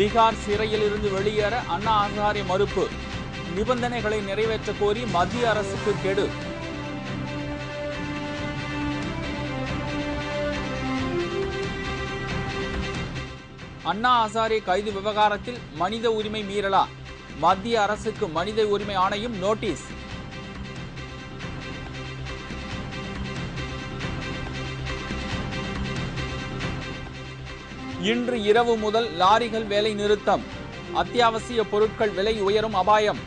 திகார் சிறையில் இருந்து வெளியேற அண்ணா ஹசாரே மறுப்பு. நிபந்தனைகளை நிறைவேற்ற கோரி மத்திய அரசுக்கு கெடு. அண்ணா ஹசாரே கைது விவகாரத்தில் மனித உரிமை மீறலா? மத்திய அரசுக்கு மனித உரிமை ஆணையம் நோட்டீஸ். இன்று இரவு முதல் லாரிகள் வேலை நிறுத்தம். அத்தியாவசிய பொருட்கள் விலை உயரும் அபாயம்.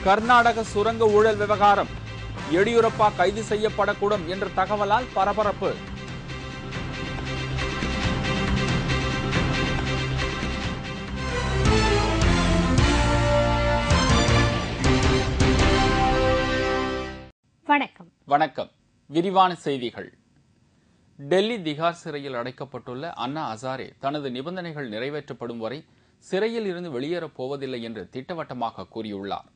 கர்நாடக சுரங்க ஊழல் விவகாரம். எடியூரப்பா கைது செய்யப்படக்கூடும் என்ற தகவலால் பரபரப்பு. வணக்கம். விரிவான செய்திகள். டெல்லி திகார் சிறையில் அடைக்கப்பட்டுள்ள அண்ணா ஹசாரே தனது நிபந்தனைகள் நிறைவேற்றப்படும் வரை சிறையில் இருந்து வெளியேறப் போவதில்லை என்று திட்டவட்டமாக கூறியுள்ளார்.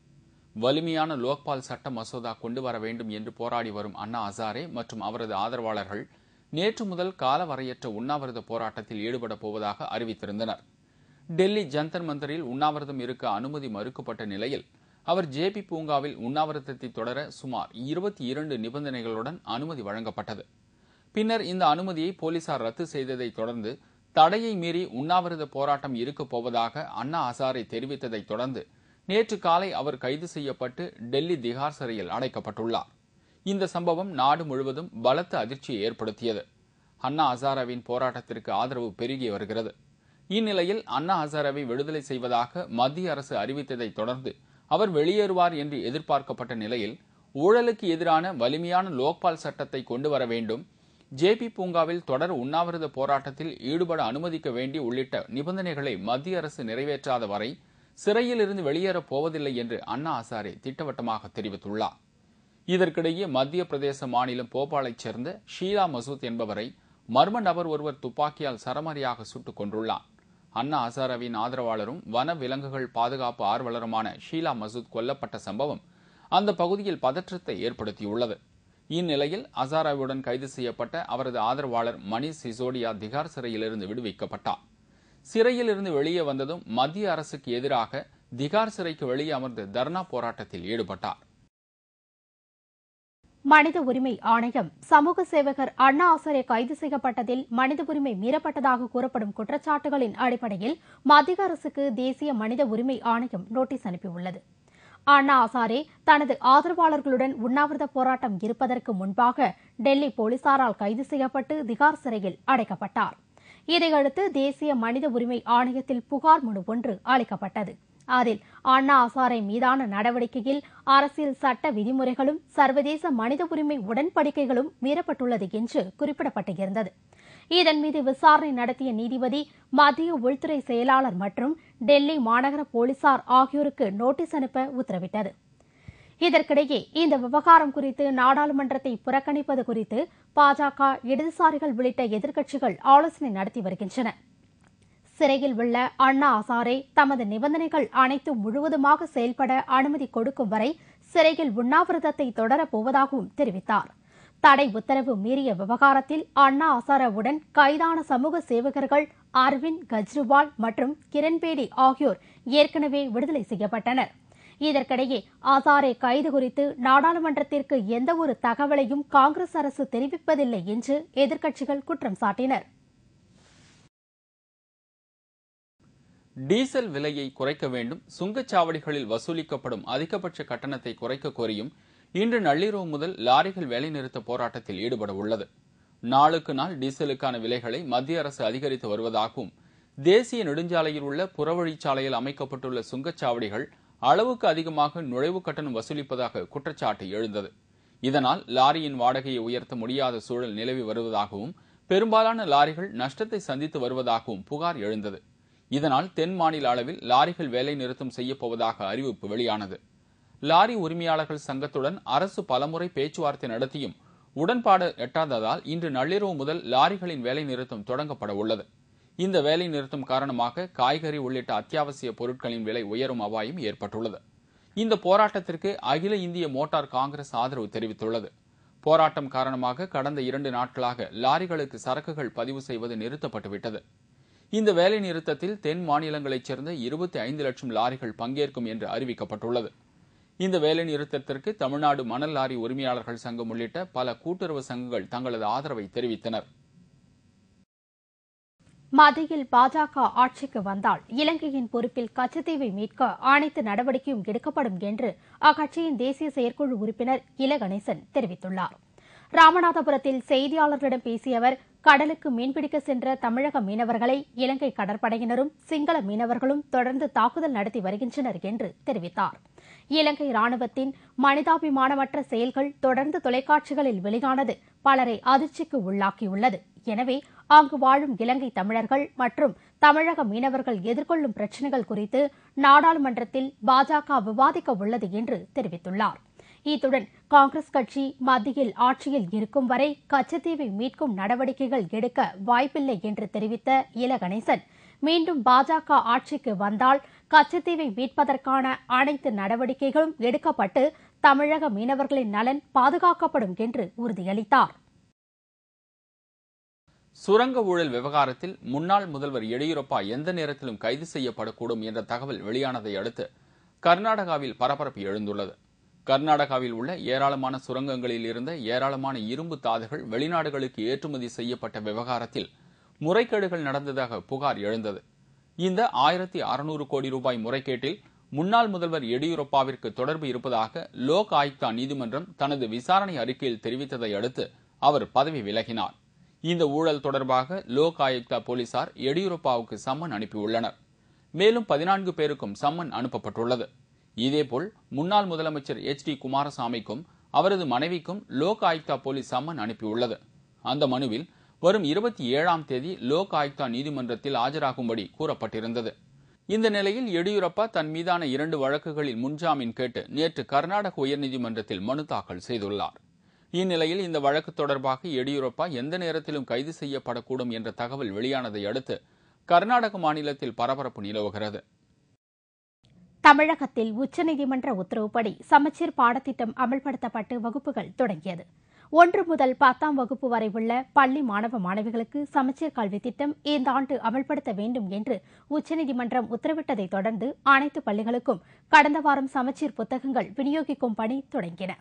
வலிமையான லோக்பால் சட்ட மசோதா கொண்டு வர வேண்டும் என்று போராடி வரும் அண்ணா ஹசாரே மற்றும் அவரது ஆதரவாளர்கள் நேற்று முதல் காலவரையற்ற உண்ணாவிரத போராட்டத்தில் ஈடுபடப் போவதாக அறிவித்திருந்தனர். டெல்லி ஜந்தர் மந்தரில் உண்ணாவிரதம் இருக்க அனுமதி மறுக்கப்பட்ட நிலையில் அவர் ஜேபி பூங்காவில் உண்ணாவிரதத்தை தொடர சுமார் 22 நிபந்தனைகளுடன் அனுமதி வழங்கப்பட்டது. பின்னர் இந்த அனுமதியை போலீசார் ரத்து செய்ததை தொடர்ந்து தடையை மீறி உண்ணாவிரத போராட்டம் இருக்கப் போவதாக அண்ணா ஹசாரே தெரிவித்ததை தொடர்ந்து நேற்று காலை அவர் கைது செய்யப்பட்டு டெல்லி திகார் சிறையில் அடைக்கப்பட்டுள்ளார். இந்த சம்பவம் நாடு முழுவதும் பலத்த அதிர்ச்சியை ஏற்படுத்தியது. அண்ணா ஹசாரேவின் போராட்டத்திற்கு ஆதரவு பெருகி வருகிறது. இந்நிலையில் அண்ணா ஹசாரேவை விடுதலை செய்வதாக மத்திய அரசு அறிவித்ததை தொடர்ந்து அவர் வெளியேறுவார் என்று எதிர்பார்க்கப்பட்ட நிலையில் ஊழலுக்கு எதிரான வலிமையான லோக்பால் சட்டத்தை கொண்டு வர வேண்டும், ஜேபி பூங்காவில் தொடர் உண்ணாவிரத போராட்டத்தில் ஈடுபட அனுமதிக்க வேண்டி உள்ளிட்ட நிபந்தனைகளை மத்திய அரசு நிறைவேற்றாத வரை சிறையில் இருந்து வெளியேறப் போவதில்லை என்று அண்ணா ஹசாரே திட்டவட்டமாக தெரிவித்துள்ளார். இதற்கிடையே மத்திய பிரதேச மாநிலம் போபாலைச் சேர்ந்த ஷீலா மசூத் என்பவரை மர்ம நபர் ஒருவர் துப்பாக்கியால் சரமாரியாக சுட்டுக் கொன்றுள்ளார். அண்ணா ஹசாரேவின் ஆதரவாளரும் வன விலங்குகள் பாதுகாப்பு ஆர்வலருமான ஷீலா மசூத் கொல்லப்பட்ட சம்பவம் அந்த பகுதியில் பதற்றத்தை ஏற்படுத்தியுள்ளது. இந்நிலையில் ஹசாரேவுடன் கைது செய்யப்பட்ட அவரது ஆதரவாளர் மணீஷ் சிசோடியா திகார் சிறையிலிருந்து விடுவிக்கப்பட்டார். சிறையில் இருந்து வெளியே வந்ததும் மத்திய அரசுக்கு எதிராக திகார் சிறைக்கு வெளியே அமர்ந்து தர்ணா போராட்டத்தில் ஈடுபட்டார். மனித உரிமை ஆணையம் சமூக சேவகர் அண்ணா ஹசாரே கைது செய்யப்பட்டதில் மனித உரிமை மீறப்பட்டதாக கூறப்படும் குற்றச்சாட்டுகளின் அடிப்படையில் மத்திய அரசுக்கு தேசிய மனித உரிமை ஆணையம் நோட்டீஸ் அனுப்பியுள்ளது. அண்ணா ஹசாரே தனது ஆதரவாளர்களுடன் உண்ணாவிரத போராட்டம் இருப்பதற்கு முன்பாக டெல்லி போலீசாரால் கைது செய்யப்பட்டு திகார் சிறையில் அடைக்கப்பட்டார். இதையடுத்து தேசிய மனித உரிமை ஆணையத்தில் புகார் மனு ஒன்று அளிக்கப்பட்டது. அதில் அண்ணா ஹசாரே மீதான நடவடிக்கையில் அரசியல் சட்ட விதிமுறைகளும் சர்வதேச மனித உரிமை உடன்படிக்கைகளும் மீறப்பட்டுள்ளது என்று குறிப்பிடப்பட்டிருந்தது. இதன் மீது விசாரணை நடத்திய நீதிபதி மத்திய உள்துறை செயலாளர் மற்றும் டெல்லி மாநகர போலீசார் ஆகியோருக்கு நோட்டீஸ் அனுப்ப உத்தரவிட்டது. இதற்கிடையே இந்த விவகாரம் குறித்து நாடாளுமன்றத்தை புறக்கணிப்பது குறித்து பாஜக, இடதுசாரிகள் உள்ளிட்ட எதிர்க்கட்சிகள் ஆலோசனை நடத்தி வருகின்றன. சிறையில் உள்ள அண்ணா ஹசாரே தமது நிபந்தனைகள் அனைத்தும் முழுவதுமாக செயல்பட அனுமதி கொடுக்கும் வரை சிறையில் உண்ணாவிரதத்தை தொடரப் போவதாகவும் தெரிவித்தார். தடை உத்தரவு மீறிய விவகாரத்தில் அண்ணா ஹசாரேவுடன் கைதான சமூக சேவகர்கள் அரவிந்த் கெஜ்ரிவால் மற்றும் கிரண்பேடி ஆகியோர் ஏற்கனவே விடுதலை செய்யப்பட்டனர். இதற்கிடையே ஹசாரே கைது குறித்து நாடாளுமன்றத்திற்கு எந்தவொரு தகவலையும் காங்கிரஸ் அரசு தெரிவிப்பதில்லை என்று எதிர்க்கட்சிகள் குற்றம் சாட்டினர். டீசல் விலையை குறைக்க வேண்டும், சுங்கச்சாவடிகளில் வசூலிக்கப்படும் அதிகபட்ச கட்டணத்தை குறைக்க கோரியும் இன்று நள்ளிரவு முதல் லாரிகள் வேலைநிறுத்த போராட்டத்தில் ஈடுபட உள்ளது. நாளுக்கு நாள் டீசலுக்கான விலைகளை மத்திய அரசு அதிகரித்து வருவதாகவும் தேசிய நெடுஞ்சாலையில் உள்ள புறவழிச்சாலையில் அமைக்கப்பட்டுள்ள சுங்கச்சாவடிகள் அளவுக்கு அதிகமாக நுழைவு கட்டணம் வசூலிப்பதாக குற்றச்சாட்டு எழுந்தது. இதனால் லாரியின் வாடகையை உயர்த்த முடியாத சூழல் நிலவி வருவதாகவும் பெரும்பாலான லாரிகள் நஷ்டத்தை சந்தித்து வருவதாகவும் புகார் எழுந்தது. இதனால் தென் மாநில அளவில் லாரிகள் வேலை நிறுத்தம் செய்யப்போவதாக அறிவிப்பு வெளியானது. லாரி உரிமையாளர்கள் சங்கத்துடன் அரசு பலமுறை பேச்சுவார்த்தை நடத்தியும் உடன்பாடு எட்டாததால் இன்று நள்ளிரவு முதல் லாரிகளின் வேலை நிறுத்தம் தொடங்கப்பட உள்ளது. இந்த வேலை நிறுத்தம் காரணமாக காய்கறி உள்ளிட்ட அத்தியாவசிய பொருட்களின் விலை உயரும் அபாயம் ஏற்பட்டுள்ளது. இந்த போராட்டத்திற்கு அகில இந்திய மோட்டார் காங்கிரஸ் ஆதரவு தெரிவித்துள்ளது. போராட்டம் காரணமாக கடந்த 2 நாட்களாக லாரிகளுக்கு சரக்குகள் பதிவு செய்வது நிறுத்தப்பட்டுவிட்டது. இந்த வேலை நிறுத்தத்தில் தென் மாநிலங்களைச் சேர்ந்த 25 லட்சம் லாரிகள் பங்கேற்கும் என்று அறிவிக்கப்பட்டுள்ளது. இந்த வேலை நிறுத்தத்திற்கு தமிழ்நாடு மணல் லாரி உரிமையாளர்கள் சங்கம் உள்ளிட்ட பல கூட்டுறவு சங்கங்கள் தங்களது ஆதரவை தெரிவித்தனர். மத்தியில் பாஜக ஆட்சிக்கு வந்தால் இலங்கையின் பொறுப்பில் கச்சத்தீவை மீட்க அனைத்து நடவடிக்கையும் எடுக்கப்படும் என்று அக்கட்சியின் தேசிய செயற்குழு உறுப்பினர் இல கணேசன் தெரிவித்துள்ளார். ராமநாதபுரத்தில் செய்தியாளர்களிடம் பேசிய அவர், கடலுக்கு மீன்பிடிக்க சென்ற தமிழக மீனவர்களை இலங்கை கடற்படையினரும் சிங்கள மீனவர்களும் தொடர்ந்து தாக்குதல் நடத்தி வருகின்றனர் என்று தெரிவித்தார். இலங்கை ராணுவத்தின் மனிதாபிமானமற்ற செயல்கள் தொடர்ந்து தொலைக்காட்சிகளில் வெளியானது பலரை அதிர்ச்சிக்கு உள்ளாக்கியுள்ளது. எனவே அங்கு வாழும் இலங்கை தமிழர்கள் மற்றும் தமிழக மீனவர்கள் எதிர்கொள்ளும் பிரச்சினைகள் குறித்து நாடாளுமன்றத்தில் பாஜக விவாதிக்க உள்ளது என்று தெரிவித்துள்ளார். இத்துடன் காங்கிரஸ் கட்சி மத்தியில் ஆட்சியில் இருக்கும் வரை கச்சத்தீவை மீட்கும் நடவடிக்கைகள் எடுக்க வாய்ப்பில்லை என்று தெரிவித்த இல கணேசன், மீண்டும் பாஜக ஆட்சிக்கு வந்தால் கச்சத்தீவை மீட்பதற்கான அனைத்து நடவடிக்கைகளும் எடுக்கப்பட்டு தமிழக மீனவர்களின் நலன் பாதுகாக்கப்படும் என்று உறுதியளித்தார். சுரங்க ஊழல் விவகாரத்தில் முன்னாள் முதல்வர் எடியூரப்பா எந்த நேரத்திலும் கைது செய்யப்படக்கூடும் என்ற தகவல் வெளியானதை அடுத்து கர்நாடகாவில் பரபரப்பு எழுந்துள்ளது. கர்நாடகாவில் உள்ள ஏராளமான சுரங்கங்களில் இருந்த ஏராளமான இரும்பு தாதுகள் வெளிநாடுகளுக்கு ஏற்றுமதி செய்யப்பட்ட விவகாரத்தில் முறைகேடுகள் நடந்ததாக புகார் எழுந்தது. இந்த 1600 கோடி ரூபாய் முறைகேட்டில் முன்னாள் முதல்வர் எடியூரப்பாவிற்கு தொடர்பு இருப்பதாக லோக் ஆயுக்தா நீதிமன்றம் தனது விசாரணை அறிக்கையில் தெரிவித்ததை அடுத்து அவர் பதவி விலகினார். இந்த ஊழல் தொடர்பாக லோக் ஆயுக்தா போலீசார் எடியூரப்பாவுக்கு சம்மன் அனுப்பியுள்ளனர். மேலும் 14 பேருக்கும் சம்மன் அனுப்பப்பட்டுள்ளது. இதேபோல் முன்னாள் முதலமைச்சர் HD குமாரசாமிக்கும் அவரது மனைவிக்கும் லோக் ஆயுக்தா போலீஸ் சம்மன் அனுப்பியுள்ளது. அந்த மனுவில் வரும் 27ஆம் தேதி லோக் ஆயுக்தா நீதிமன்றத்தில் ஆஜராகும்படி கூறப்பட்டிருந்தது. இந்த நிலையில் எடியூரப்பா தன் மீதான 2 வழக்குகளில் முன்ஜாமீன் கேட்டு நேற்று கர்நாடக உயர்நீதிமன்றத்தில் மனு தாக்கல் செய்துள்ளார். இந்நிலையில் இந்த வழக்கு தொடர்பாக எடியூரப்பா எந்த நேரத்திலும் கைது செய்யப்படக்கூடும் என்ற தகவல் வெளியானதை அடுத்து கர்நாடக மாநிலத்தில் பரபரப்பு நிலவுகிறது. தமிழகத்தில் உச்சநீதிமன்ற உத்தரவுப்படி சமச்சீர் பாடத்திட்டம் அமல்படுத்தப்பட்டு வகுப்புகள் தொடங்கியது. 1 முதல் 10ஆம் வகுப்பு வரை உள்ள பள்ளி மாணவ மாணவிகளுக்கு சமச்சீர் கல்வி திட்டம் இந்த ஆண்டு அமல்படுத்த வேண்டும் என்று உச்சநீதிமன்றம் உத்தரவிட்டதை தொடர்ந்து அனைத்து பள்ளிகளுக்கும் கடந்த வாரம் சமச்சீர் புத்தகங்கள் விநியோகிக்கும் பணி தொடங்கின.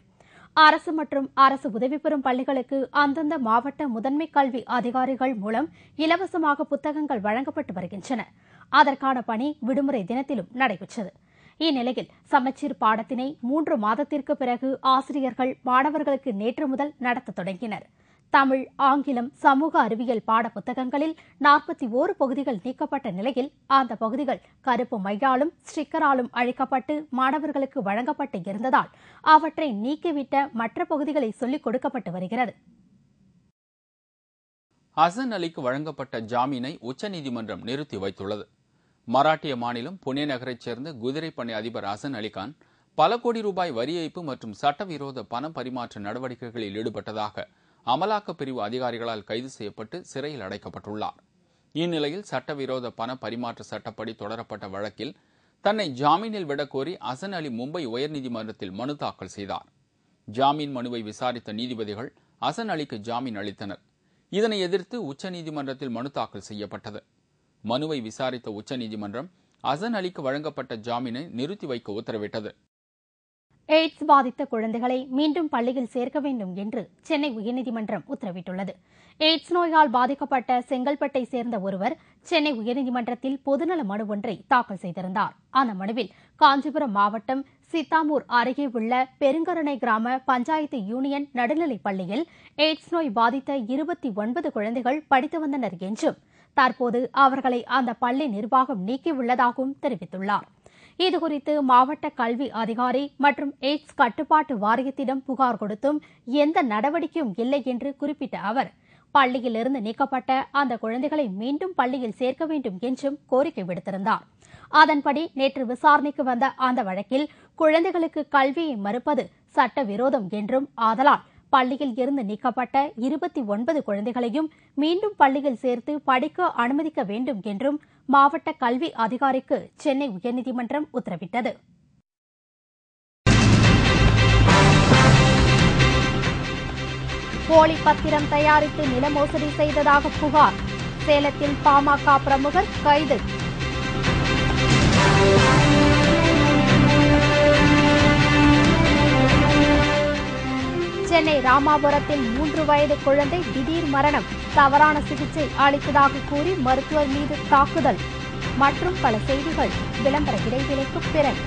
அரசு மற்றும் அரசு உதவி பெறும் பள்ளிகளுக்கு அந்தந்த மாவட்ட முதன்மை கல்வி அதிகாரிகள் மூலம் இலவசமாக புத்தகங்கள் வழங்கப்பட்டு வருகின்றன. அதற்கான பணி விடுமுறை தினத்திலும் நடைபெற்றது. இந்நிலையில் சமச்சீர் பாடத்தினை 3 மாதத்திற்கு பிறகு ஆசிரியர்கள் மாணவர்களுக்கு நேற்று முதல் நடத்த தொடங்கினர். தமிழ், ஆங்கிலம், சமூக அறிவியல் பாட புத்தகங்களில் 41 பகுதிகள் நீக்கப்பட்ட நிலையில் அந்த பகுதிகள் கருப்பு மையாலும் ஸ்டிக்கராலும் அழிக்கப்பட்டு மாணவர்களுக்கு வழங்கப்பட்டு இருந்ததால் அவற்றை நீக்கிவிட்ட மற்ற பகுதிகளை சொல்லிக் கொடுக்கப்பட்டு வருகிறது. ஹசன் அலிக்கு வழங்கப்பட்ட ஜாமீனை உச்சநீதிமன்றம் நிறுத்தி வைத்துள்ளது. மராட்டிய மாநிலம் புனே நகரைச் சேர்ந்த குதிரைப்பண்ணை அதிபர் ஹசன் அலிகான் பல கோடி ரூபாய் வரி ஏய்ப்பு மற்றும் சட்டவிரோத பண பரிமாற்ற நடவடிக்கைகளில் ஈடுபட்டதாக அமலாக்கப் பிரிவு அதிகாரிகளால் கைது செய்யப்பட்டு சிறையில் அடைக்கப்பட்டுள்ளார். இந்நிலையில் சட்டவிரோத பண பரிமாற்ற சட்டப்படி தொடரப்பட்ட வழக்கில் தன்னை ஜாமீனில் விடக்கோரி ஹசன் அலி மும்பை உயர்நீதிமன்றத்தில் மனு தாக்கல் செய்தார். ஜாமீன் மனுவை விசாரித்த நீதிபதிகள் ஹசன் அலிக்கு ஜாமீன் அளித்தனர். இதனை எதிர்த்து உச்சநீதிமன்றத்தில் மனு தாக்கல் செய்யப்பட்டது. மனுவை விசாரித்த உச்சநீதிமன்றம் ஹசன் அலிக்கு வழங்கப்பட்ட ஜாமீனை நிறுத்தி வைக்க உத்தரவிட்டது. எய்ட்ஸ் பாதித்த குழந்தைகளை மீண்டும் பள்ளியில் சேர்க்க வேண்டும் என்று சென்னை உயர்நீதிமன்றம் உத்தரவிட்டுள்ளது. எய்ட்ஸ் நோயால் பாதிக்கப்பட்ட செங்கல்பட்டை சேர்ந்த ஒருவர் சென்னை உயர்நீதிமன்றத்தில் பொதுநல மனு ஒன்றை தாக்கல் செய்திருந்தார். அந்த மனுவில் காஞ்சிபுரம் மாவட்டம் சித்தாமூர் அருகே உள்ள பெருங்கருணை கிராம பஞ்சாயத்து யூனியன் நடுநிலைப் பள்ளியில் எய்ட்ஸ் நோய் பாதித்த 29 குழந்தைகள் படித்து வந்தனர் என்றும் தற்போது அவர்களை அந்த பள்ளி நிர்வாகம் நீக்கியுள்ளதாகவும் தெரிவித்துள்ளார். இதுகுறித்து மாவட்ட கல்வி அதிகாரி மற்றும் எய்ட்ஸ் கட்டுப்பாட்டு வாரியத்திடம் புகார் கொடுத்தும் எந்த நடவடிக்கையும் இல்லை என்று குறிப்பிட்ட அவர், பள்ளியிலிருந்து நீக்கப்பட்ட அந்த குழந்தைகளை மீண்டும் பள்ளியில் சேர்க்க வேண்டும் என்றும் கோரிக்கை விடுத்திருந்தார். அதன்படி நேற்று விசாரணைக்கு வந்த அந்த வழக்கில் குழந்தைகளுக்கு கல்வியை மறுப்பது சட்டவிரோதம் என்றும், ஆதலால் பள்ளியில் இருந்து நீக்கப்பட்ட 29 குழந்தைகளையும் மீண்டும் பள்ளியில் சேர்த்து படிக்க அனுமதிக்க வேண்டும் என்றும் மாவட்ட கல்வி அதிகாரிக்கு சென்னை உயர்நீதிமன்றம் உத்தரவிட்டது. போலி பத்திரம் தயாரித்து நில மோசடி செய்ததாக புகார். சேலத்தில் பாமக பிரமுகர் கைது. சென்னை ராமாபுரத்தில் 3 வயது குழந்தை திடீர் மரணம். தவறான சிகிச்சை அளித்ததாக கூறி மருத்துவர் மீது தாக்குதல். மற்றும் பல செய்திகள் விளம்பர இடைவேளைக்கு பிறகு.